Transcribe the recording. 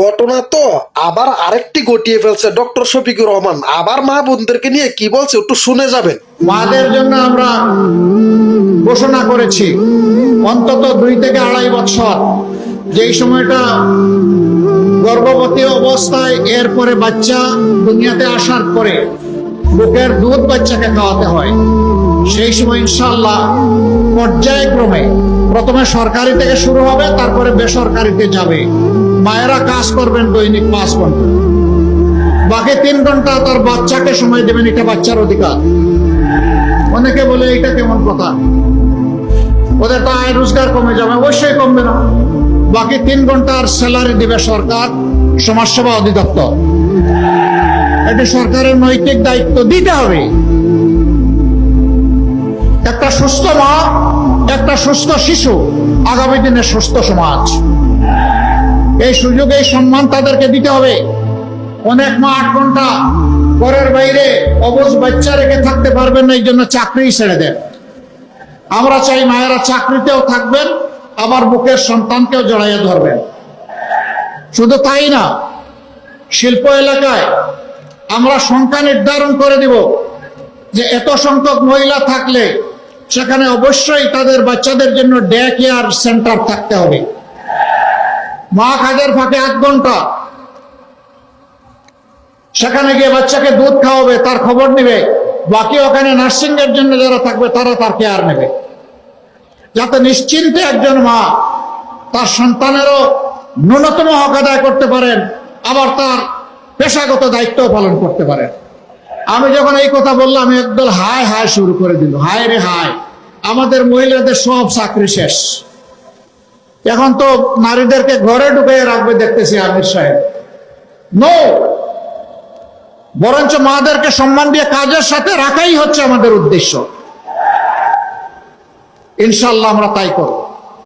ঘটনা তো আবার আরেকটি ঘটিয়ে ফেলছে ডক্টর শফিকুর রহমান। আবার মা বোনদেরকে নিয়ে কি বলছে একটু শুনে যাবেন। মাদের জন্য আমরা ঘোষণা করেছি অন্তত 2 থেকে 2.5 বছর, যেই সময়টা গর্ভবতী অবস্থায় এরপরে বাচ্চা দুনিয়াতে আসার পরে বুকের দুধ বাচ্চাকে খাওয়াতে হয়। সেই সময় ইনশাআল্লাহ পর্যায়ক্রমে প্রথমে সরকারি থেকে শুরু হবে, তারপরে বেসরকারিতে যাবে। মায়েরা কাজ করবেন দৈনিক 5 ঘন্টা, বাকি 3 ঘন্টা তার বাচ্চাকে সময় দেবেন। এটা বাচ্চার অধিকার। অনেকে বলে এটা কেমন কথা, ওদের তো আয় রোজগার কমে যাবে। অবশ্যই কমবে না। বাকি 3 ঘন্টার স্যালারি দিবে সরকার, সমাজসেবা অধিদপ্তর। এটি সরকারের নৈতিক দায়িত্ব, দিতে হবে। একটা সুস্থ মা, একটা সুস্থ শিশু, আগামী দিনে সুস্থ সমাজ। এই সুযোগ, এই সম্মান তাদেরকে দিতে হবে। অনেক মা 8 ঘন্টা ঘরের বাইরে অবুঝ বাচ্চা রেখে থাকতে পারবেন না, এই জন্য চাকরি ছেড়ে দেন। আমরা চাই মায়েরা চাকরিতেও থাকবেন, আবার বুকের সন্তানকেও জড়াইয়া ধরবেন। শুধু তাই না, শিল্প এলাকায় আমরা সংখ্যা নির্ধারণ করে দিব যে এত সংখ্যক মহিলা থাকলে সেখানে অবশ্যই তাদের বাচ্চাদের জন্য ডে কেয়ার সেন্টার থাকতে হবে। মা কাজের ফাঁকে 1 ঘন্টা সেখানে গিয়ে বাচ্চাকে দুধ খাওয়াবে, তার খবর নেবে। বাকি ওখানে নার্সিং এর জন্য যারা থাকবে তারা তার কেয়ার নেবে, যাতে নিশ্চিন্তে একজন মা তার সন্তানেরও ন্যূনতম হক আদায় করতে পারেন, আবার তার পেশাগত দায়িত্ব পালন করতে পারেন। আমি যখন এই কথা বললাম, একদল হায় হায় শুরু করে দিল। হায় রে হায়, আমাদের মহিলাদের সব চাকরি শেষ, এখন তো নারীদেরকে ঘরে ঢুকিয়ে রাখবে দেখতেছি আমির সাহেব। নো, বরঞ্চ মাদেরকে সম্মান দিয়ে কাজের সাথে রাখাই হচ্ছে আমাদের উদ্দেশ্য। ইনশাআল্লাহ আমরা তাই করব।